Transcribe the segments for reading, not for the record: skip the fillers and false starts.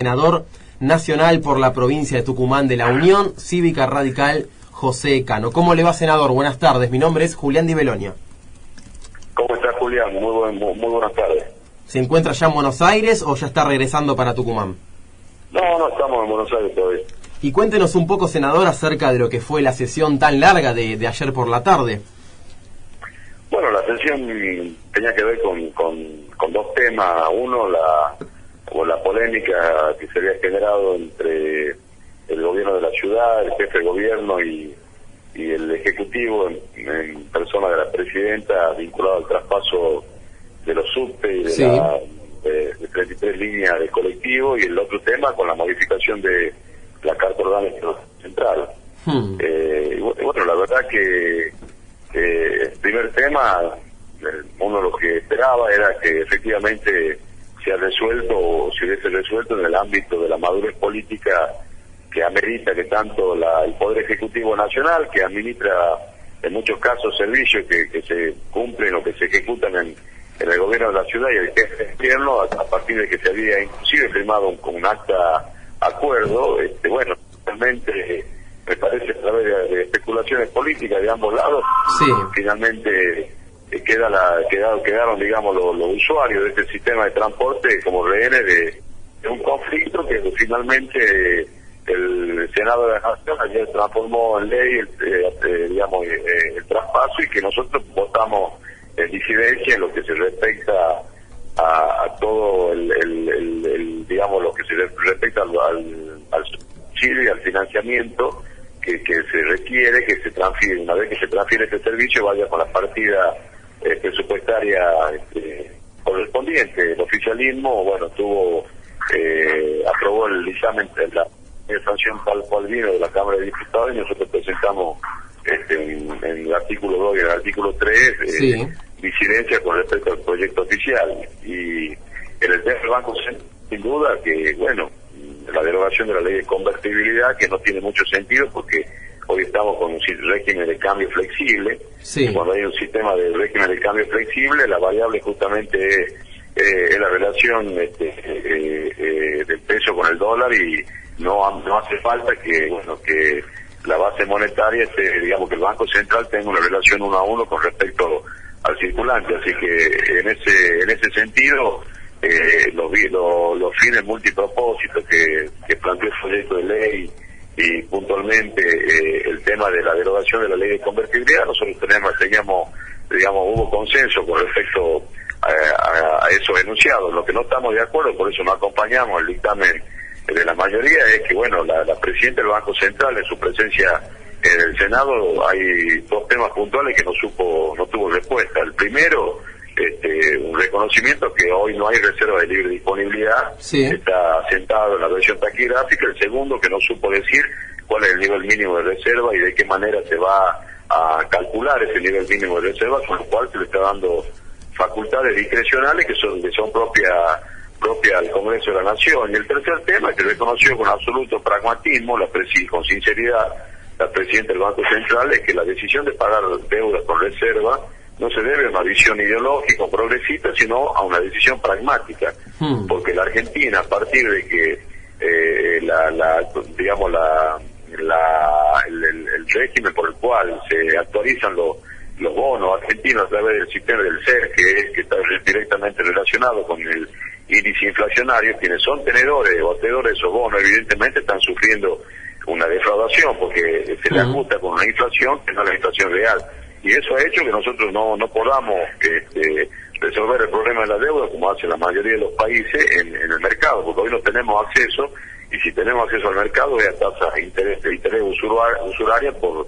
senador nacional por la provincia de Tucumán de la Unión Cívica Radical, José Cano. ¿Cómo le va, senador? Buenas tardes, mi nombre es Julián Di Belonia. ¿Cómo está, Julián? Muy buenas tardes. ¿Se encuentra ya en Buenos Aires o ya está regresando para Tucumán? No, estamos en Buenos Aires todavía. Y cuéntenos un poco, senador, acerca de lo que fue la sesión tan larga de ayer por la tarde. Bueno, la sesión tenía que ver con dos temas. Uno, la polémica que se había generado entre el gobierno de la ciudad, el jefe de gobierno y el ejecutivo en persona de la presidenta, vinculado al traspaso de los subte y de 33 líneas de colectivo, y el otro tema con la modificación de la Carta Orgánica Central. Y bueno, la verdad que el primer tema, uno lo que esperaba era que efectivamente se ha resuelto, o se hubiese resuelto en el ámbito de la madurez política que amerita que tanto el Poder Ejecutivo Nacional, que administra en muchos casos servicios que se cumplen o que se ejecutan en el gobierno de la ciudad, y el jefe de gobierno, a partir de que se había inclusive firmado un acta acuerdo, bueno, realmente me parece a través de especulaciones políticas de ambos lados, finalmente quedaron, digamos, los usuarios de este sistema de transporte como rehenes de un conflicto que finalmente el Senado de la Nación ayer transformó en ley el traspaso, y que nosotros votamos en disidencia en lo que se respecta a todo digamos, lo que se respecta al subsidio y al financiamiento que se requiere que se transfiere. Una vez que se transfiere este servicio, vaya con la partida presupuestaria correspondiente. El oficialismo, bueno, aprobó el dictamen, la sanción tal cual vino de la Cámara de Diputados, y nosotros presentamos en el artículo 2 y en el artículo 3 disidencia con respecto al proyecto oficial. Y en el tema del Banco Central, sin duda que, bueno, la derogación de la ley de convertibilidad, que no tiene mucho sentido porque hoy estamos con un régimen de cambio flexible. Y cuando hay un sistema de régimen de cambio flexible, la variable justamente es la relación del peso con el dólar, y no hace falta que la base monetaria digamos, que el Banco Central tenga una relación 1 a 1 con respecto al circulante. Así que en ese sentido, los fines multipropósitos que planteó el proyecto de ley, y puntualmente el tema de la derogación de la ley de convertibilidad, nosotros hubo consenso con respecto a esos enunciados. Lo que no estamos de acuerdo, por eso no acompañamos el dictamen de la mayoría, es que, bueno, la presidenta del Banco Central, en su presencia en el Senado, hay dos temas puntuales que no tuvo respuesta. El primero, un reconocimiento que hoy no hay reserva de libre disponibilidad, está sentado en la versión taquigráfica. El segundo, que no supo decir cuál es el nivel mínimo de reserva y de qué manera se va a calcular ese nivel mínimo de reserva, con lo cual se le está dando facultades discrecionales que son propia al Congreso de la Nación. Y el tercer tema, que reconoció con absoluto pragmatismo, con sinceridad, la presidenta del Banco Central, es que la decisión de pagar deudas con reserva no se debe a una visión ideológica o progresista, sino a una decisión pragmática, porque la Argentina, a partir de que el régimen por el cual se actualizan los bonos argentinos a través del sistema del CER, que está directamente relacionado con el índice inflacionario, quienes son tenedores o acreedores de esos bonos evidentemente están sufriendo una defraudación, porque se le ajusta con una inflación que no es la inflación real, y eso ha hecho que nosotros no podamos resolver el problema de la deuda como hace la mayoría de los países en el mercado, porque hoy no tenemos acceso, y si tenemos acceso al mercado es a tasas de interés usuraria por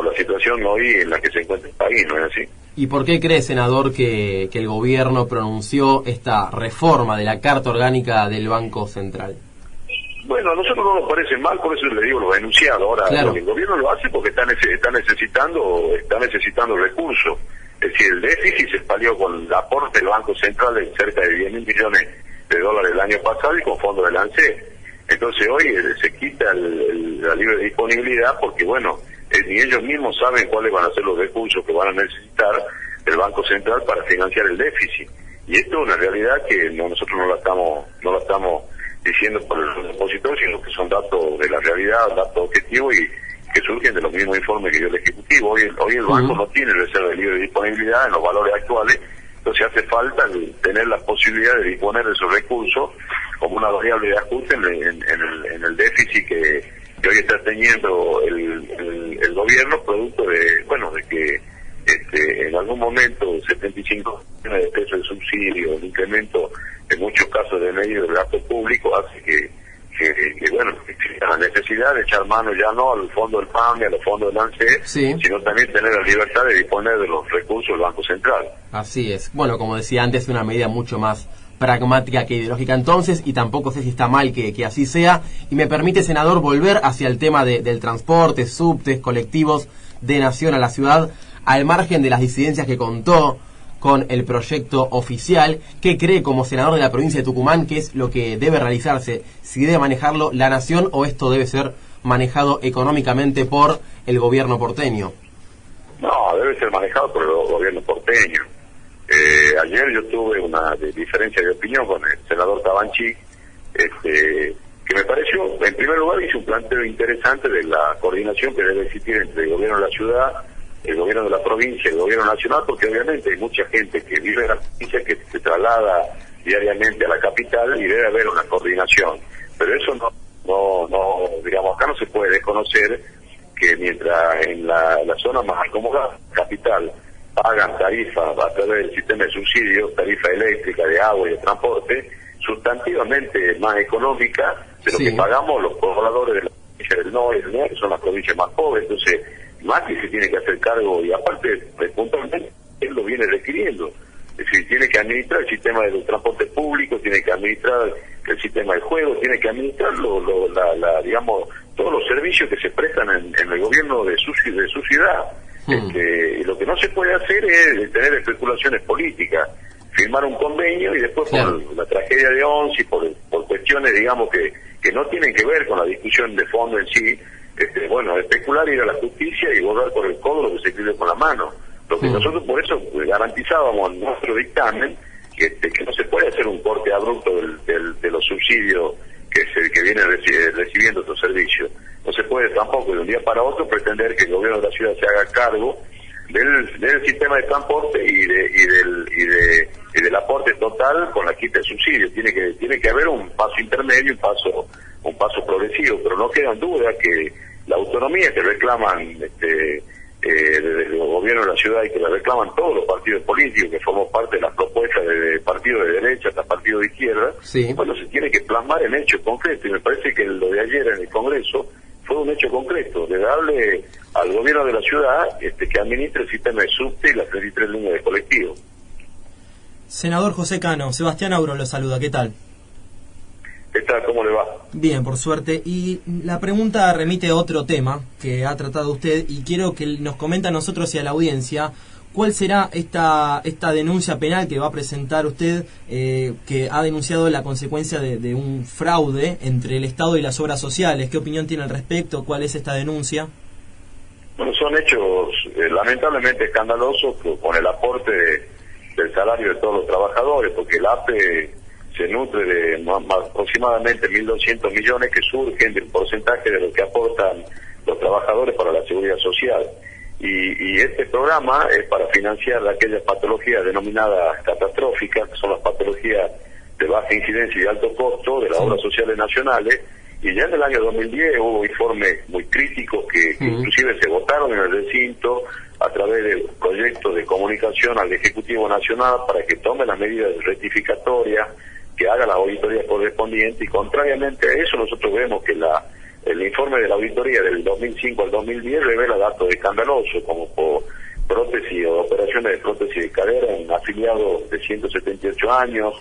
la situación hoy en la que se encuentra el país, ¿no es así? ¿Y por qué cree, senador, que el gobierno pronunció esta reforma de la Carta Orgánica del Banco Central? Bueno, a nosotros no nos parece mal, por eso le digo lo denunciado. Ahora, el gobierno lo hace porque está necesitando recursos. Es decir, el déficit se expalió con el aporte del Banco Central de cerca de 10.000 millones de dólares el año pasado, y con fondos del ANSES. Entonces hoy se quita la libre disponibilidad porque, bueno, ni ellos mismos saben cuáles van a ser los recursos que van a necesitar el Banco Central para financiar el déficit. Y esto es una realidad que nosotros no la estamos diciendo por el opositor, sino que son datos de la realidad, datos objetivos y que surgen de los mismos informes que dio el Ejecutivo. Hoy el banco no tiene reserva de libre disponibilidad en los valores actuales, entonces hace falta tener la posibilidad de disponer de esos recursos como una variable de ajuste en el déficit que hoy está teniendo el gobierno, producto de que en algún momento 75 millones de pesos de subsidio, el incremento en muchos casos de medio del gasto público hace que exista la necesidad de echar mano ya no al fondo del PAM y a los fondos del ANSES, sino también tener la libertad de disponer de los recursos del Banco Central. Así es. Bueno, como decía antes, una medida mucho más pragmática que ideológica entonces, y tampoco sé si está mal que así sea. Y me permite, senador, volver hacia el tema del transporte, subtes, colectivos de Nación a la ciudad, al margen de las disidencias que contó con el proyecto oficial. ¿Qué cree como senador de la provincia de Tucumán que es lo que debe realizarse? ¿Si debe manejarlo la Nación o esto debe ser manejado económicamente por el gobierno porteño? No, debe ser manejado por el gobierno porteño. Ayer yo tuve una diferencia de opinión con el senador Tabanchi, que me pareció, en primer lugar, hizo un planteo interesante de la coordinación que debe existir entre el gobierno de la ciudad, el gobierno de la provincia y el gobierno nacional, porque obviamente hay mucha gente que vive en la provincia que se traslada diariamente a la capital y debe haber una coordinación. Pero eso no digamos, acá no se puede desconocer que mientras en la zona más acomodada, capital, pagan tarifa a través del sistema de subsidios, tarifa eléctrica, de agua y de transporte, sustantivamente más económica de lo que pagamos los pobladores de la provincia del norte, que son las provincias más pobres. Entonces, Macri se tiene que hacer cargo, y aparte, puntualmente, él lo viene requiriendo. Es decir, tiene que administrar el sistema de los transportes públicos, tiene que administrar el sistema de juego, tiene que administrar digamos, todos los servicios que se prestan en el gobierno de su ciudad. Y lo que no se puede hacer es tener especulaciones políticas, firmar un convenio y después por la tragedia de Once y por cuestiones, digamos, que no tienen que ver con la discusión de fondo en sí, especular, ir a la justicia y borrar por el codo lo que se escribe con la mano. Lo que nosotros por eso garantizábamos en nuestro dictamen que no se puede hacer un corte abrupto de los subsidios que vienen recibiendo estos servicios. No se puede tampoco de un día para otro pretender que el gobierno de la ciudad se haga cargo del sistema de transporte y del aporte total con la quita de subsidios. Tiene que haber un paso intermedio, un paso progresivo, pero no queda en duda que la autonomía que reclaman desde el gobierno de la ciudad y que la reclaman todos los partidos políticos que forman parte de las propuestas de partidos de derecha hasta partidos de izquierda, se tiene que plasmar en hechos concretos, y me parece que lo de ayer en el Congreso fue un hecho concreto, de darle al gobierno de la ciudad que administre el sistema de subte y las 33 líneas de colectivo. Senador José Cano, Sebastián Auro lo saluda, ¿qué tal? ¿Qué tal? ¿Cómo le va? Bien, por suerte. Y la pregunta remite a otro tema que ha tratado usted y quiero que nos comente a nosotros y a la audiencia cuál será esta denuncia penal que va a presentar usted, que ha denunciado la consecuencia de un fraude entre el Estado y las obras sociales. ¿Qué opinión tiene al respecto? ¿Cuál es esta denuncia? Bueno, son hechos lamentablemente escandalosos con el aporte del salario de todos los trabajadores, porque el APE se nutre de aproximadamente 1.200 millones que surgen del porcentaje de lo que aportan los trabajadores para la seguridad social. Y este programa es para financiar aquellas patologías denominadas catastróficas, que son las patologías de baja incidencia y alto costo de las obras sociales nacionales. Y ya en el año 2010 hubo informes muy críticos que inclusive se votaron en el recinto a través del proyecto de comunicación al Ejecutivo Nacional para que tome las medidas rectificatorias, que haga la auditoría correspondiente, y contrariamente a eso nosotros vemos que el informe de la auditoría del 2005 al 2010 revela datos escandalosos, como por prótesis o operaciones de prótesis de cadera en afiliados de 178 años,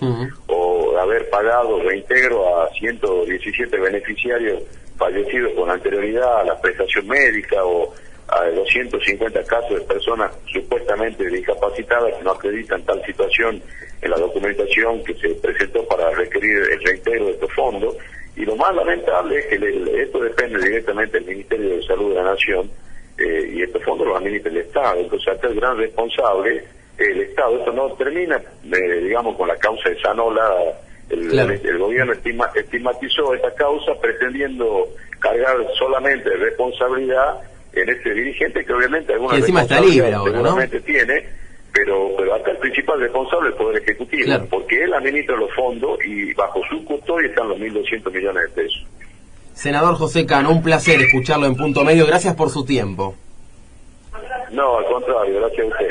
o haber pagado reintegro a 117 beneficiarios fallecidos con anterioridad a la prestación médica, o a 250 casos de personas supuestamente discapacitadas que no acreditan tal situación en la documentación que se presentó para requerir el reintegro de estos fondos. Y lo más lamentable es que esto depende directamente del Ministerio de Salud de la Nación, y estos fondos los administra el Estado. Entonces, acá el gran responsable el Estado. Esto no termina, digamos, con la causa de Sanola El gobierno estigmatizó esta causa pretendiendo cargar solamente responsabilidad en este dirigente que obviamente alguna encima está libre ahora, seguramente tiene, pero acá el principal responsable es el Poder Ejecutivo, claro, porque él administra los fondos y bajo su custodia están los 1.200 millones de pesos. Senador José Cano, un placer escucharlo en Punto Medio. Gracias por su tiempo. No, al contrario, gracias a usted.